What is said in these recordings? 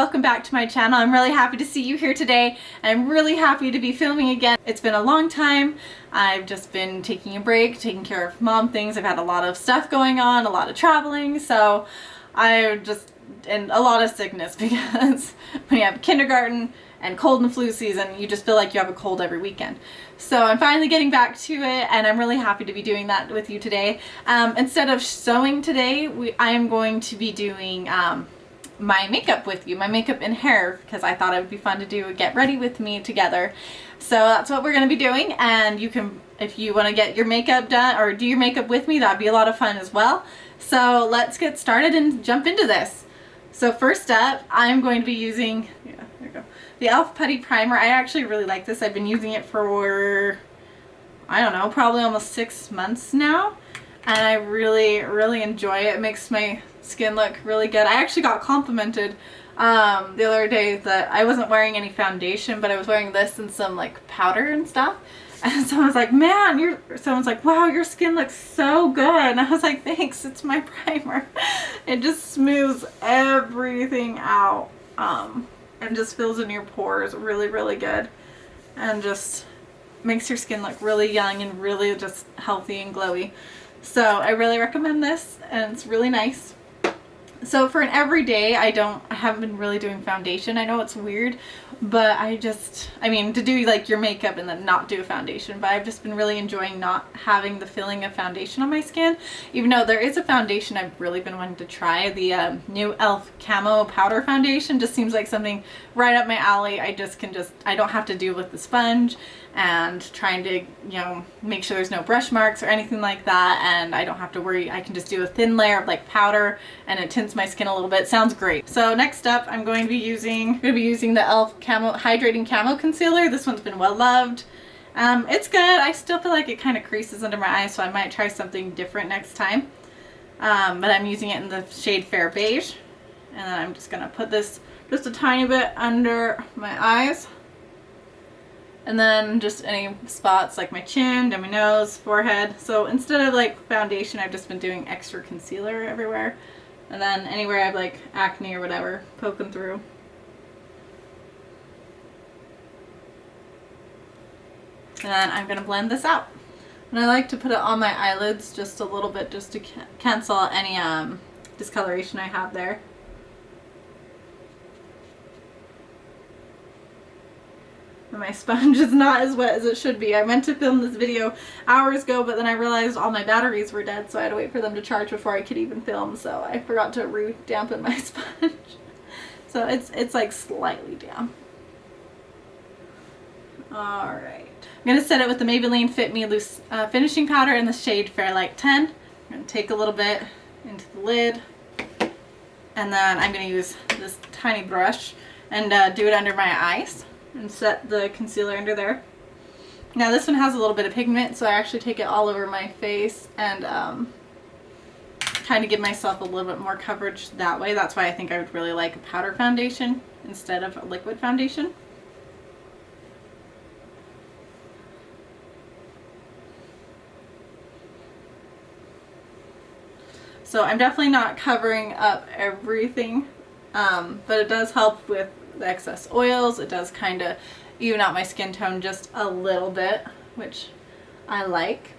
welcome back to my channel. I'm really happy to see you here today, and I'm really happy to be filming again. It's been a long time. I've just been taking a break, taking care of mom things. I've had a lot of stuff going on, a lot of traveling, so and a lot of sickness because when you have kindergarten and cold and flu season, you just feel like you have a cold every weekend. So I'm finally getting back to it, and I'm really happy to be doing that with you today. Instead of sewing today, I am going to be doing my makeup with you, my makeup and hair, because I thought it would be fun to do a get ready with me together. So that's what we're going to be doing, and you can, if you want to get your makeup done or do your makeup with me, that'd be a lot of fun as well. So let's get started and jump into this. So first up, I'm going to be using, the e.l.f. Putty Primer. I actually really like this. I've been using it for, I don't know, probably almost 6 months now, and I really enjoy it. It makes my skin look really good. I actually got complimented the other day that I wasn't wearing any foundation, but I was wearing this and some like powder and stuff, and someone's like, man, someone's like, wow, your skin looks so good. And I was like, thanks, it's my primer. It just smooths everything out and just fills in your pores really good, and just makes your skin look really young and really just healthy and glowy. So I really recommend this, and it's really nice. So for an everyday, I haven't been really doing foundation. I know it's weird, but I mean, to do like your makeup and then not do a foundation, but I've just been really enjoying not having the feeling of foundation on my skin, even though there is a foundation I've really been wanting to try. The new e.l.f. Camo powder foundation just seems like something right up my alley. I don't have to deal with the sponge and trying to, make sure there's no brush marks or anything like that, and I don't have to worry. I can just do a thin layer of like powder, and it tints my skin a little bit. Sounds great. So next up, I'm going to be using the e.l.f. Camo Hydrating Camo Concealer. This one's been well loved. It's good. I still feel like it kind of creases under my eyes, so I might try something different next time. But I'm using it in the shade Fair Beige, and then I'm just gonna put this just a tiny bit under my eyes. And then just any spots like my chin, down my nose, forehead. So instead of like foundation, I've just been doing extra concealer everywhere. And then anywhere I have like acne or whatever, poking through. And then I'm going to blend this out. And I like to put it on my eyelids just a little bit, just to cancel any discoloration I have there. My sponge is not as wet as it should be. I meant to film this video hours ago, but then I realized all my batteries were dead, so I had to wait for them to charge before I could even film, so I forgot to re-dampen my sponge. So it's like slightly damp. Alright. I'm going to set it with the Mabeline Fit Me Loose finishing powder in the shade Fairlight 10. I'm going to take a little bit into the lid, and then I'm going to use this tiny brush and do it under my eyes and set the concealer under there. Now this one has a little bit of pigment, so I actually take it all over my face and kind of give myself a little bit more coverage that way. That's why I think I would really like a powder foundation instead of a liquid foundation. So I'm definitely not covering up everything, but it does help with the excess oils. It does kind of even out my skin tone just a little bit, which I like.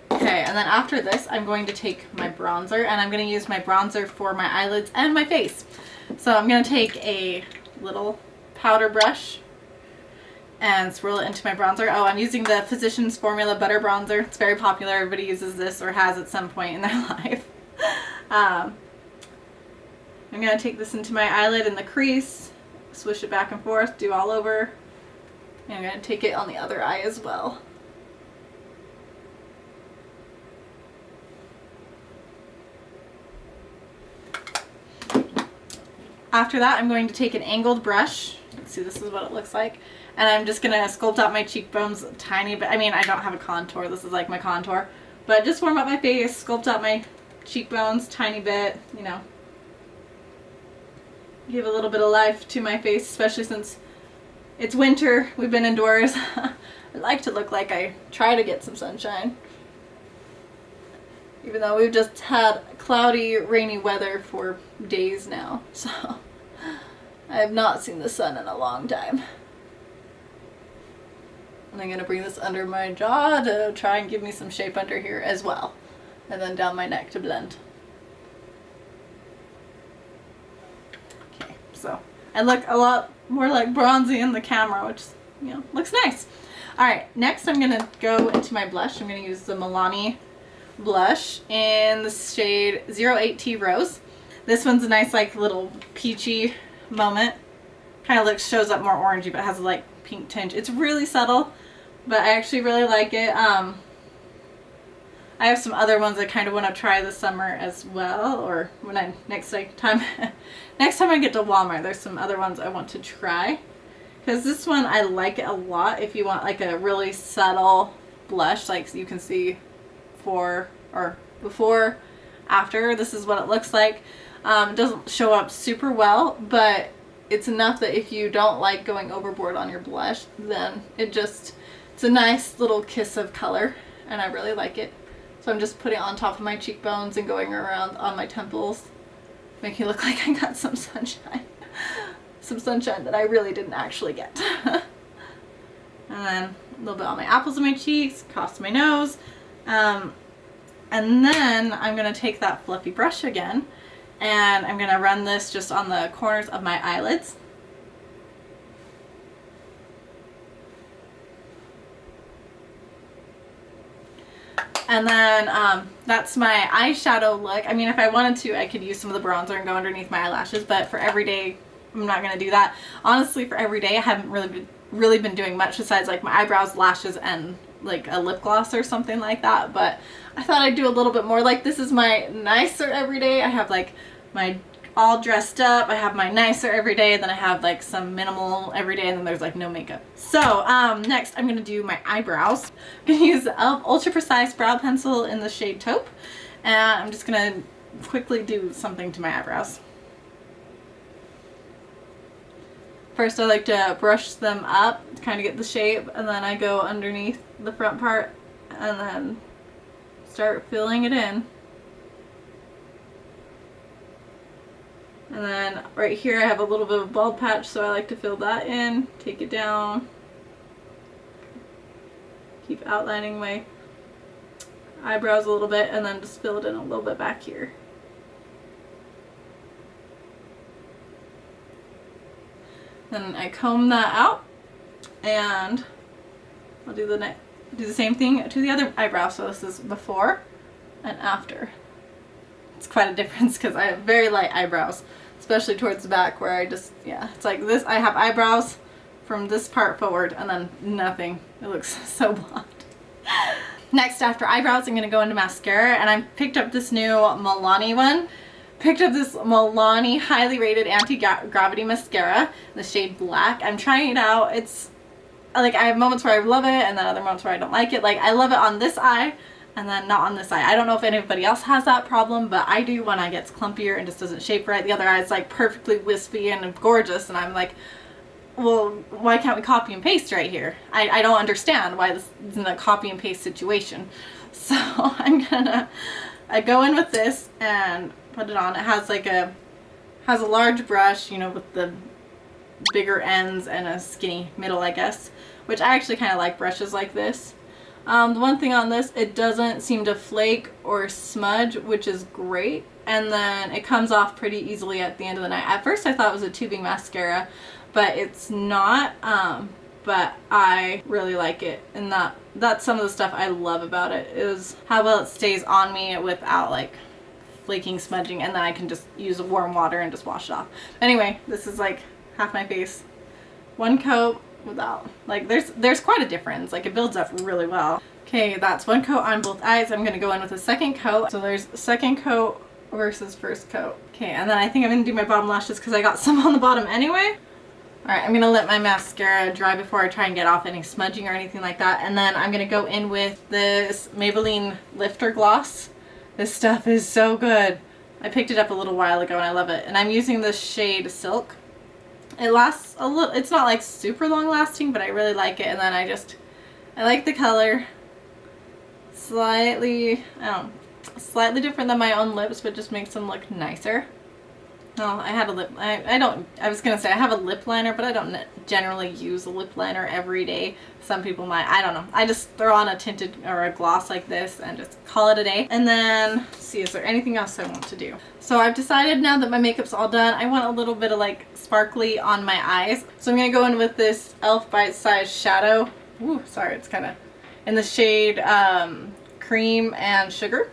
Okay, and then after this, I'm going to take my bronzer, and I'm going to use my bronzer for my eyelids and my face. So I'm going to take a little powder brush and swirl it into my bronzer. Oh, I'm using the Physicians Formula Butter Bronzer. It's very popular. Everybody uses this or has at some point in their life. I'm going to take this into my eyelid in the crease, swish it back and forth, do all over, and I'm going to take it on the other eye as well. After that, I'm going to take an angled brush. Let's see, this is what it looks like. And I'm just going to sculpt out my cheekbones a tiny bit. I mean, I don't have a contour. This is like my contour. But just warm up my face, sculpt out my cheekbones a tiny bit, give a little bit of life to my face, especially since it's winter. We've been indoors. I like to look like I try to get some sunshine. even though we've just had cloudy, rainy weather for days now. So I have not seen the sun in a long time. And I'm going to bring this under my jaw to try and give me some shape under here as well. And then down my neck to blend. Okay, so I look a lot more like bronzy in the camera, which, you know, looks nice. Alright, next I'm going to go into my blush. I'm going to use the Malani blush in the shade 08T Rose. This one's a nice like little peachy moment. Kind of shows up more orangey, but has a like pink tinge. It's really subtle, but I actually really like it. I have some other ones I kind of want to try this summer as well, or when I next time I get to Walmart, there's some other ones I want to try. Because this one I like it a lot if you want like a really subtle blush, like you can see before, after. This is what it looks like. It doesn't show up super well, but it's enough that if you don't like going overboard on your blush, then it's a nice little kiss of color, and I really like it. So I'm just putting it on top of my cheekbones and going around on my temples, making it look like I got some sunshine. Some sunshine that I really didn't actually get. And then a little bit on my apples of my cheeks, across my nose. And then I'm going to take that fluffy brush again, and I'm going to run this just on the corners of my eyelids. And then that's my eyeshadow look. I mean, if I wanted to, I could use some of the bronzer and go underneath my eyelashes, but for everyday, I'm not going to do that. Honestly, for everyday, I haven't really been doing much besides like my eyebrows, lashes, and like a lip gloss or something like that. But I thought I'd do a little bit more. Like, this is my nicer everyday. I have like my all dressed up, I have my nicer everyday, then I have like some minimal everyday, and then there's like no makeup. So next I'm gonna do my eyebrows. I'm gonna use the e.l.f. Ultra Precise Brow Pencil in the shade Taupe, and I'm just gonna quickly do something to my eyebrows. First I like to brush them up to kind of get the shape, and then I go underneath the front part and then start filling it in. And then right here I have a little bit of bald patch, so I like to fill that in, take it down, keep outlining my eyebrows a little bit, and then just fill it in a little bit back here. Then I comb that out, and I'll do the same thing to the other eyebrow. So this is before and after. It's quite a difference because I have very light eyebrows, especially towards the back where I just, yeah, it's like this. I have eyebrows from this part forward and then nothing. It looks so blonde. Next, after eyebrows, I'm going to go into mascara, and I picked up this new Malani one. Picked up this Malani highly rated anti-gravity mascara in the shade Black. I'm trying it out. It's like I have moments where I love it and then other moments where I don't like it. Like I love it on this eye and then not on this eye. I don't know if anybody else has that problem, but I do. One eye gets clumpier and just doesn't shape right. The other eye is like perfectly wispy and gorgeous, and I'm like, well, why can't we copy and paste right here? I don't understand why this isn't a copy and paste situation. So I go in with this and put it on. It has like has a large brush, you know, with the bigger ends and a skinny middle, I guess, which I actually kind of like brushes like this. The one thing on this, it doesn't seem to flake or smudge, which is great, and then it comes off pretty easily at the end of the night. At first I thought it was a tubing mascara, but it's not, but I really like it, and that's some of the stuff I love about it, is how well it stays on me without like flaking, smudging, and then I can just use warm water and just wash it off. Anyway, this is like half my face. One coat without, like there's quite a difference. Like it builds up really well. Okay, that's one coat on both eyes. I'm gonna go in with a second coat. So there's second coat versus first coat. Okay, and then I think I'm gonna do my bottom lashes because I got some on the bottom anyway. Alright, I'm gonna let my mascara dry before I try and get off any smudging or anything like that. And then I'm gonna go in with this Maybelline Lifter Gloss. This stuff is so good. I picked it up a little while ago and I love it. And I'm using the shade Silk. It lasts a little, it's not like super long lasting, but I really like it. And then I like the color. Slightly, slightly different than my own lips, but just makes them look nicer. No, I had a lip, I was gonna say I have a lip liner, but I don't generally use a lip liner every day. Some people might, I don't know. I just throw on a tinted or a gloss like this and just call it a day. And then, let's see, is there anything else I want to do? So I've decided now that my makeup's all done, I want a little bit of like sparkly on my eyes. So I'm gonna go in with this e.l.f. Bite Size Shadow. Ooh, sorry, it's kind of in the shade Cream and Sugar.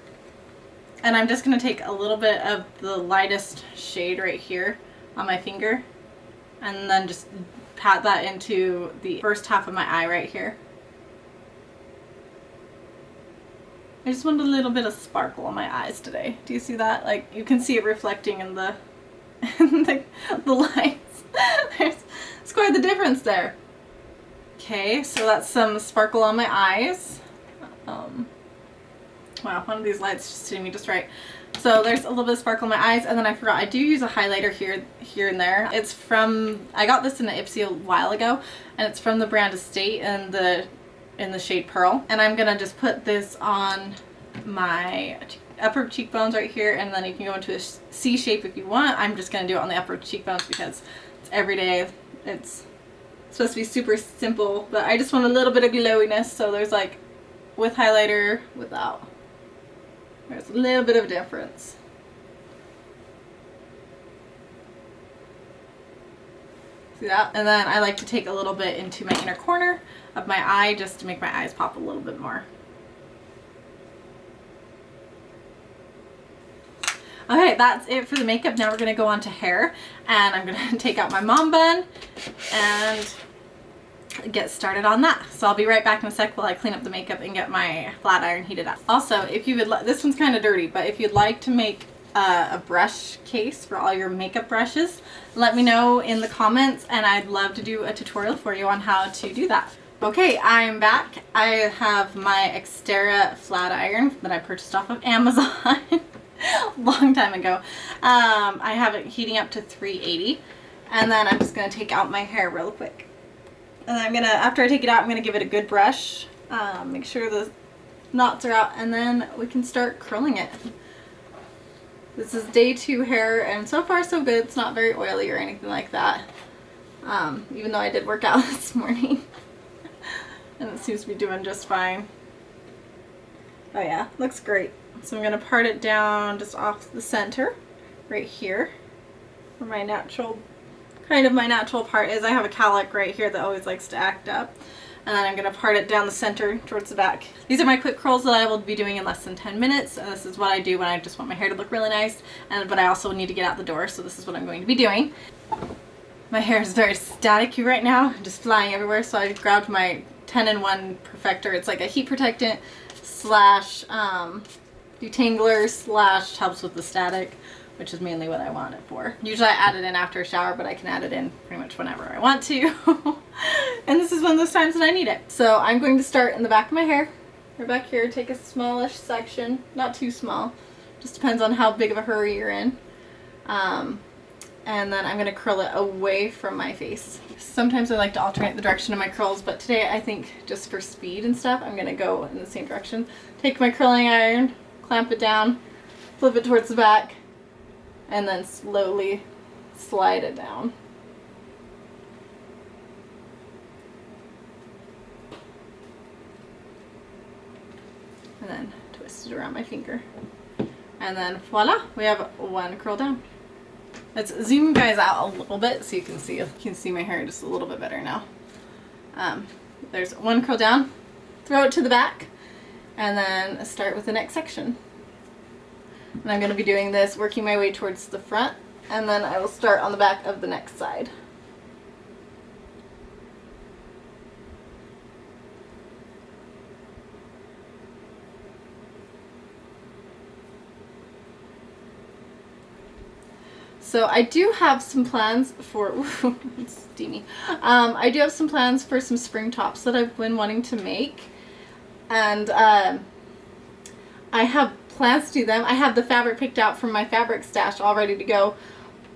And I'm just going to take a little bit of the lightest shade right here on my finger and then just pat that into the first half of my eye right here. I just want a little bit of sparkle on my eyes today. Do you see that? Like, you can see it reflecting in the, the lights. There's quite the difference there. Okay, so that's some sparkle on my eyes. Wow, one of these lights just hitting me just right. So there's a little bit of sparkle in my eyes, and then I forgot I do use a highlighter here and there. It's from, I got this in an Ipsy a while ago, and it's from the brand Estate in the shade Pearl. And I'm gonna just put this on my upper cheekbones right here, and then you can go into a C shape if you want. I'm just gonna do it on the upper cheekbones because it's everyday. It's supposed to be super simple, but I just want a little bit of glowiness. So there's like with highlighter, without. There's a little bit of a difference. See that? And then I like to take a little bit into my inner corner of my eye just to make my eyes pop a little bit more. Okay, that's it for the makeup. Now we're going to go on to hair, and I'm going to take out my mom bun and get started on that. So I'll be right back in a sec while I clean up the makeup and get my flat iron heated up. Also, if you would this one's kind of dirty, but if you'd like to make a brush case for all your makeup brushes, let me know in the comments, and I'd love to do a tutorial for you on how to do that. Okay, I'm back. I have my Xterra flat iron that I purchased off of Amazon a long time ago. I have it heating up to 380, and then I'm just going to take out my hair real quick. And I'm gonna, after I take it out, I'm gonna give it a good brush, make sure the knots are out, and then we can start curling it. This is day 2 hair, and so far so good. It's not very oily or anything like that, even though I did work out this morning. And it seems to be doing just fine. Oh yeah, looks great. So I'm gonna part it down just off the center, right here, where my natural my natural part is. I have a cowlick right here that always likes to act up, and then I'm going to part it down the center towards the back. These are my quick curls that I will be doing in less than 10 minutes, and this is what I do when I just want my hair to look really nice, but I also need to get out the door, so this is what I'm going to be doing. My hair is very staticky right now, just flying everywhere, so I grabbed my 10-in-1 perfector. It's like a heat protectant slash detangler slash helps with the static, which is mainly what I want it for. Usually I add it in after a shower, but I can add it in pretty much whenever I want to. And this is one of those times that I need it. So I'm going to start in the back of my hair, right back here, take a smallish section, not too small, just depends on how big of a hurry you're in. And then I'm going to curl it away from my face. Sometimes I like to alternate the direction of my curls, but today I think just for speed and stuff, I'm going to go in the same direction. Take my curling iron, clamp it down, flip it towards the back, and then slowly slide it down. And then twist it around my finger. And then voila, we have one curl down. Let's zoom you guys out a little bit so you can see my hair just a little bit better now. There's one curl down, throw it to the back, and then start with the next section. And I'm going to be doing this, working my way towards the front, and then I will start on the back of the next side. So I do have some plans for, it's steamy. I do have some plans for some spring tops that I've been wanting to make, and I have plans to do them. I have the fabric picked out from my fabric stash all ready to go,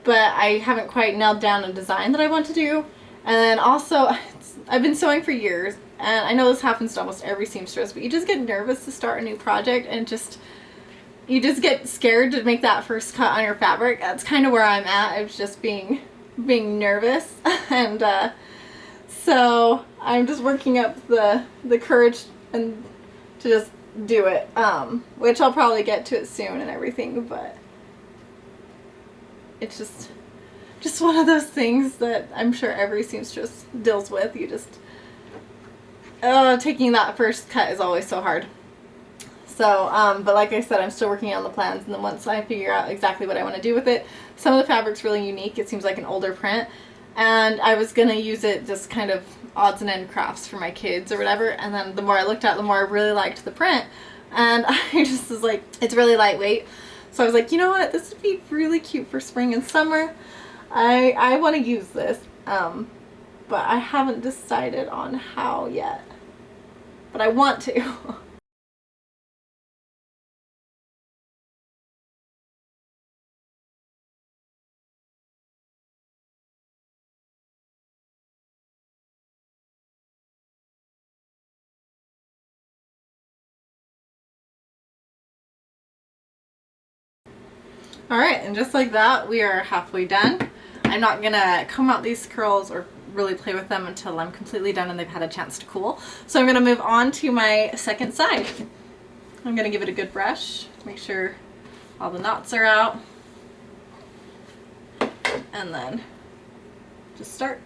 but I haven't quite nailed down a design that I want to do. And then also, I've been sewing for years, and I know this happens to almost every seamstress, but you just get nervous to start a new project and just you just get scared to make that first cut on your fabric. That's kind of where I'm at. I was just being nervous, and so I'm just working up the courage and to just do it, which I'll probably get to it soon and everything, but it's just one of those things that I'm sure every seamstress deals with. You just, taking that first cut is always so hard. So, but like I said, I'm still working on the plans, and then once I figure out exactly what I want to do with it, some of the fabric's really unique. It seems like an older print, and I was going to use it just kind of odds and end crafts for my kids or whatever, and then the more I looked at it, the more I really liked the print, and I just was like, it's really lightweight. So I was like, you know what, this would be really cute for spring and summer. I want to use this, but I haven't decided on how yet, but I want to. Alright, and just like that, we are halfway done. I'm not gonna comb out these curls or really play with them until I'm completely done and they've had a chance to cool. So I'm gonna move on to my second side. I'm gonna give it a good brush, make sure all the knots are out, and then just start.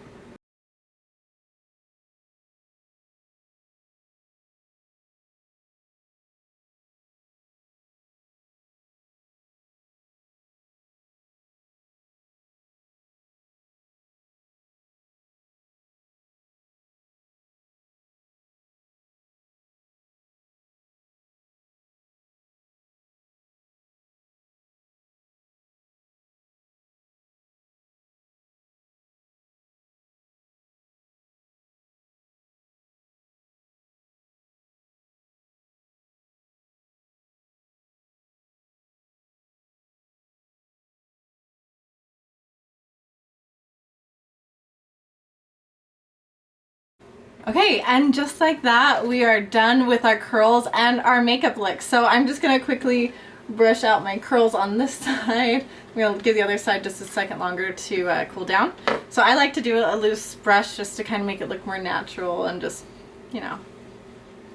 Okay, and just like that, we are done with our curls and our makeup look. So I'm just gonna quickly brush out my curls on this side. We'll give the other side just a second longer to cool down. So I like to do a loose brush just to kind of make it look more natural and just, you know,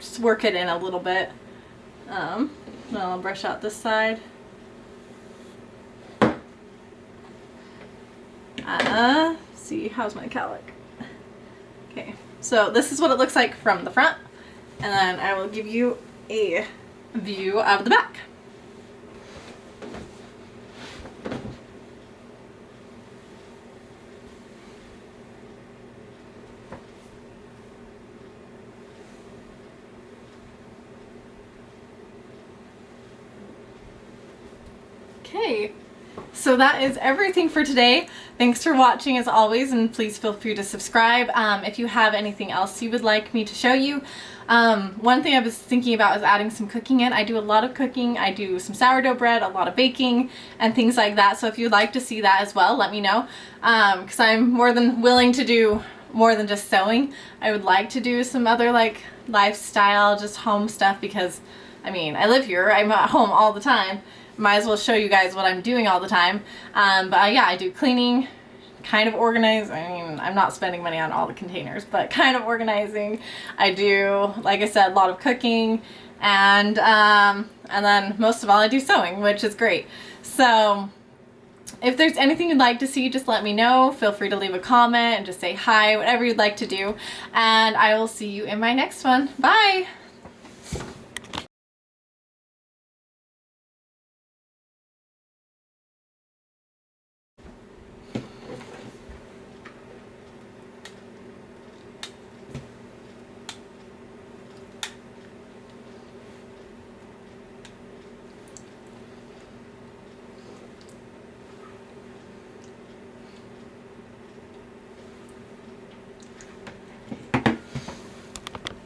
just work it in a little bit. Then I'll brush out this side. See, how's my cowlick? Okay. So this is what it looks like from the front, and then I will give you a view of the back. Okay. So that is everything for today. Thanks for watching as always, and please feel free to subscribe if you have anything else you would like me to show you. One thing I was thinking about is adding some cooking in. I do a lot of cooking. I do some sourdough bread, a lot of baking, and things like that. So if you'd like to see that as well, let me know, because I'm more than willing to do more than just sewing. I would like to do some other like lifestyle, just home stuff, because I mean, I live here. I'm at home all the time. Might as well show you guys what I'm doing all the time. But yeah, I do cleaning, kind of organize. I mean, I'm not spending money on all the containers, but kind of organizing. I do, like I said, a lot of cooking, and then most of all I do sewing, which is great. So if there's anything you'd like to see, just let me know. Feel free to leave a comment and just say hi, whatever you'd like to do. And I will see you in my next one. Bye!